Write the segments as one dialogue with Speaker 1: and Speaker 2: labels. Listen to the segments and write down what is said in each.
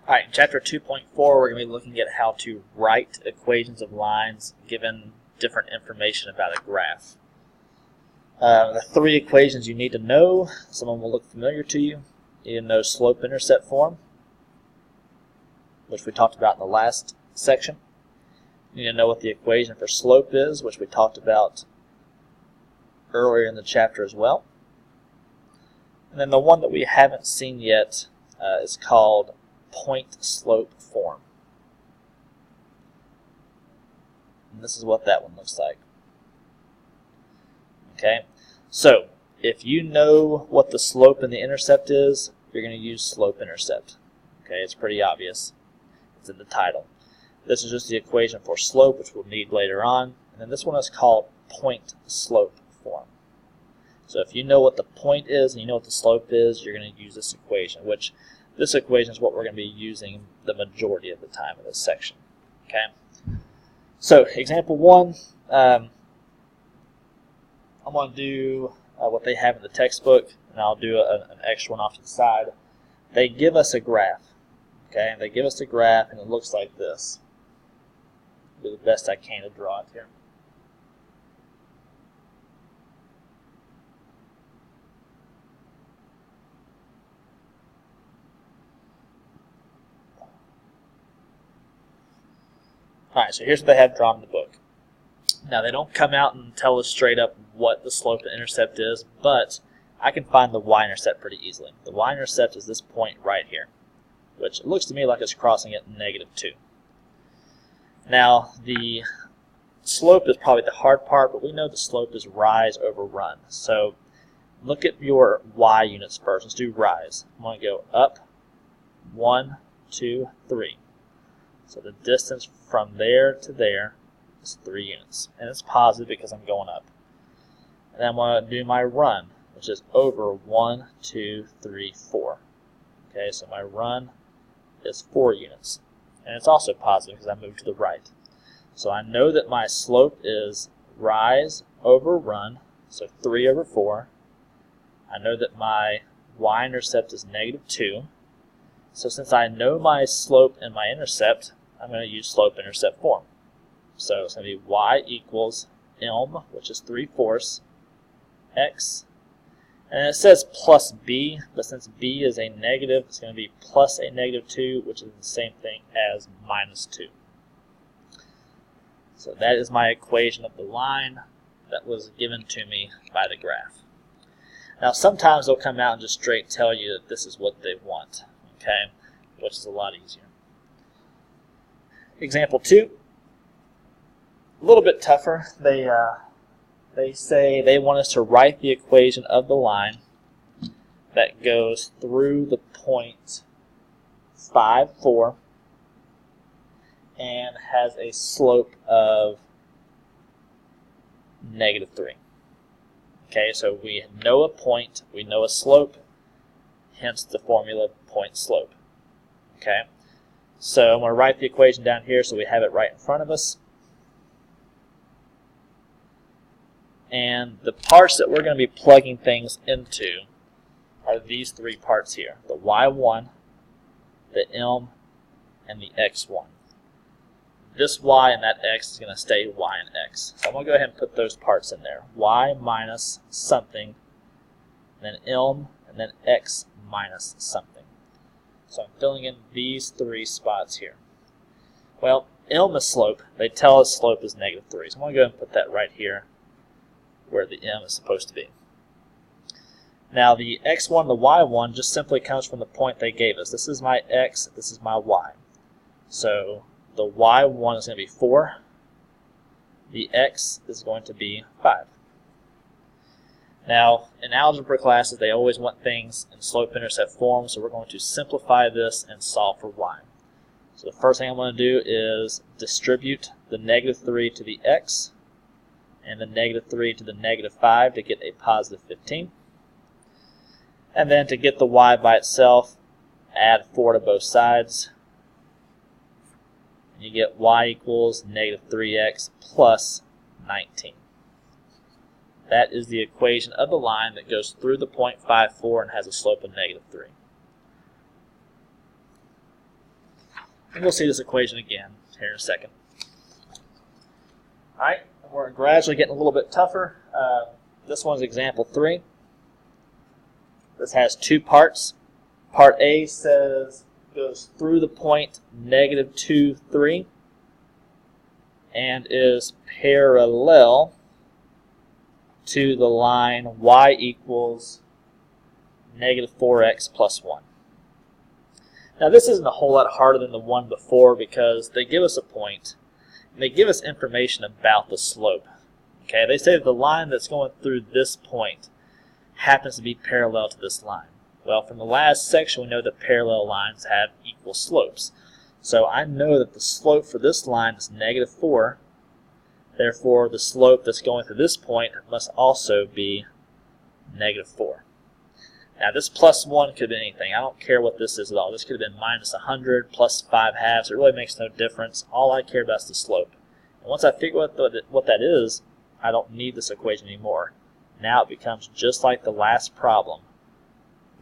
Speaker 1: Alright, in Chapter 2.4 we're going to be looking at how to write equations of lines given different information about a graph. The three equations you need to know, some of them will look familiar to you. You need to know slope-intercept form, which we talked about in the last section. You need to know what the equation for slope is, which we talked about earlier in the chapter as well. And then the one that we haven't seen yet is called point-slope form. And this is what that one looks like. Okay, so if you know what the slope and the intercept is, you're going to use slope-intercept. Okay, it's pretty obvious. It's in the title. This is just the equation for slope, which we'll need later on. And then this one is called point-slope form. So if you know what the point is and you know what the slope is, you're going to use this equation, which this equation is what we're going to be using the majority of the time in this section. Okay. So example 1, I'm going to do what they have in the textbook, and I'll do an extra one off to the side. They give us a graph. Okay, and they give us a graph, and it looks like this. I'll do the best I can to draw it here. Alright, so here's what they have drawn in the book. Now, they don't come out and tell us straight up what the slope and intercept is, but I can find the y-intercept pretty easily. The y-intercept is this point right here, which it looks to me like it's crossing at -2. Now, the slope is probably the hard part, but we know the slope is rise over run. So look at your y units first. Let's do rise. I'm going to go up 1, 2, 3. So the distance from there to there is 3 units. And it's positive because I'm going up. And then I'm going to do my run, which is over 1, 2, 3, 4. Okay, so my run is 4 units. And it's also positive because I moved to the right. So I know that my slope is rise over run, so 3 over 4. I know that my y-intercept is -2. So since I know my slope and my intercept, I'm going to use slope-intercept form. So it's going to be y equals ilm, which is 3/4, x. And it says plus b, but since b is a negative, it's going to be plus a -2, which is the same thing as -2. So that is my equation of the line that was given to me by the graph. Now sometimes they'll come out and just straight tell you that this is what they want, okay, which is a lot easier. Example 2, a little bit tougher. They say they want us to write the equation of the line that goes through the point 5, 4 and has a slope of -3. Okay, so we know a point, we know a slope, hence the formula point slope. Okay, so I'm going to write the equation down here so we have it right in front of us. And the parts that we're going to be plugging things into are these 3 parts here: the y1, the ilm, and the x1. This y and that x is going to stay y and x. So I'm going to go ahead and put those parts in there. Y minus something, then ilm, and then x minus something. So I'm filling in these 3 spots here. Well, ilm is slope. They tell us slope is -3. So I'm going to go ahead and put that right here where the m is supposed to be. Now the x1, the y1 just simply comes from the point they gave us. This is my x, this is my y. So the y1 is going to be 4. The x is going to be 5. Now, in algebra classes, they always want things in slope-intercept form, so we're going to simplify this and solve for y. So the first thing I'm going to do is distribute the -3 to the x and the -3 to the -5 to get a positive 15. And then to get the y by itself, add 4 to both sides. And you get y equals -3x plus 19. That is the equation of the line that goes through the point 5, 4 and has a slope of -3. And we'll see this equation again here in a second. All right, we're gradually getting a little bit tougher. This one's example 3. This has 2 parts. Part A says goes through the point -2, 3 and is parallel to the line y equals -4x plus 1. Now this isn't a whole lot harder than the one before because they give us a point and they give us information about the slope. Okay, they say that the line that's going through this point happens to be parallel to this line. Well, from the last section we know that parallel lines have equal slopes. So I know that the slope for this line is -4. Therefore, the slope that's going through this point must also be -4. Now, this plus 1 could be anything. I don't care what this is at all. This could have been -100 plus 5/2. It really makes no difference. All I care about is the slope. And once I figure out what that is, I don't need this equation anymore. Now it becomes just like the last problem.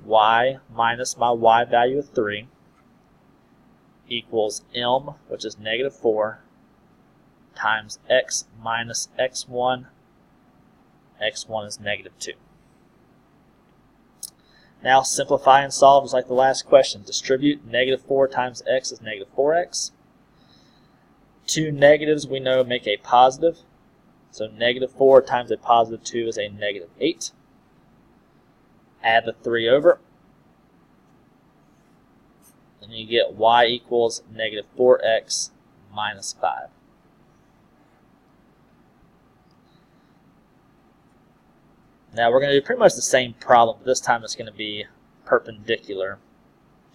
Speaker 1: Y minus my y value of 3 equals m, which is -4, times x minus x1. x1 is -2. Now simplify and solve just like the last question. Distribute -4 times x is -4x. 2 negatives we know make a positive. So -4 times a positive 2 is a -8. Add the 3 over. And you get y equals -4x minus 5. Now we're going to do pretty much the same problem, but this time it's going to be perpendicular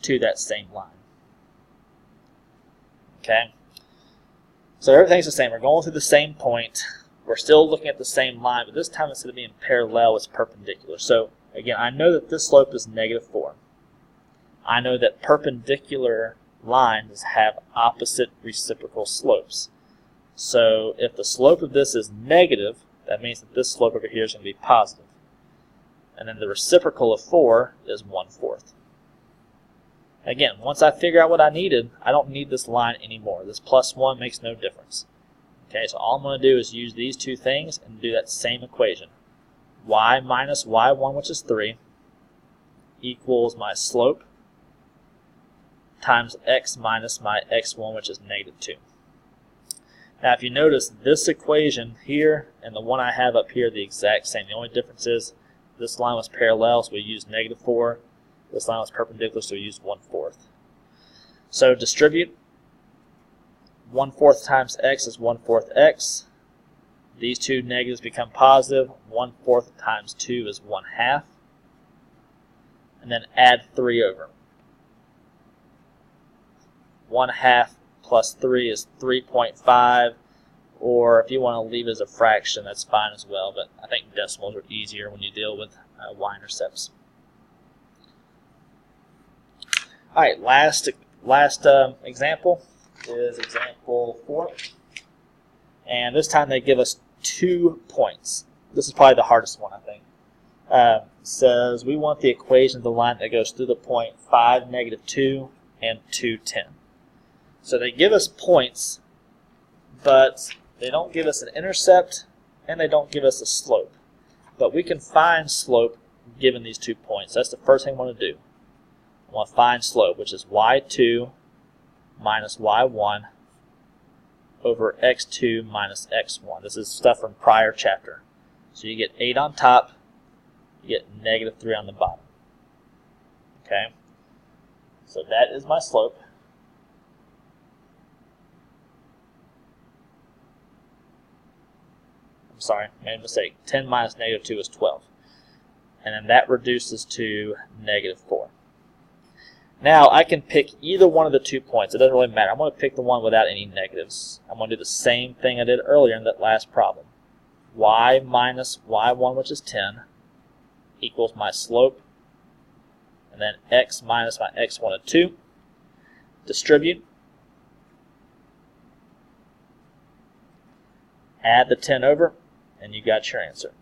Speaker 1: to that same line. Okay? So everything's the same. We're going through the same point. We're still looking at the same line, but this time instead of being parallel, it's perpendicular. So again, I know that this slope is -4. I know that perpendicular lines have opposite reciprocal slopes. So if the slope of this is negative, that means that this slope over here is going to be positive. And then the reciprocal of 4 is 1/4. Again, once I figure out what I needed, I don't need this line anymore. This plus 1 makes no difference. Okay, so all I'm going to do is use these two things and do that same equation. Y minus y1, which is 3, equals my slope times x minus my x1, which is -2. Now, if you notice, this equation here and the one I have up here are the exact same. The only difference is this line was parallel, so we used -4. This line was perpendicular, so we used 1/4. So distribute. 1/4 times x is 1/4 x. These two negatives become positive. 1/4 times 2 is 1/2. And then add 3 over. 1/2 plus 3 is 3.5, or if you want to leave it as a fraction, that's fine as well, but I think decimals are easier when you deal with y-intercepts. All right, last example is example 4, and this time they give us 2 points. This is probably the hardest one, I think. It says we want the equation of the line that goes through the point 5, -2, and 2, 10. So they give us points, but they don't give us an intercept, and they don't give us a slope. But we can find slope given these 2 points. That's the first thing I want to do. I want to find slope, which is y2 minus y1 over x2 minus x1. This is stuff from prior chapter. So you get 8 on top, you get -3 on the bottom. Okay? So that is my slope. I'm sorry, I made a mistake. 10 minus -2 is 12. And then that reduces to -4. Now I can pick either one of the 2 points. It doesn't really matter. I'm going to pick the one without any negatives. I'm going to do the same thing I did earlier in that last problem. Y minus y1, which is 10, equals my slope. And then x minus my x1 of 2. Distribute. Add the 10 over, and you got your answer.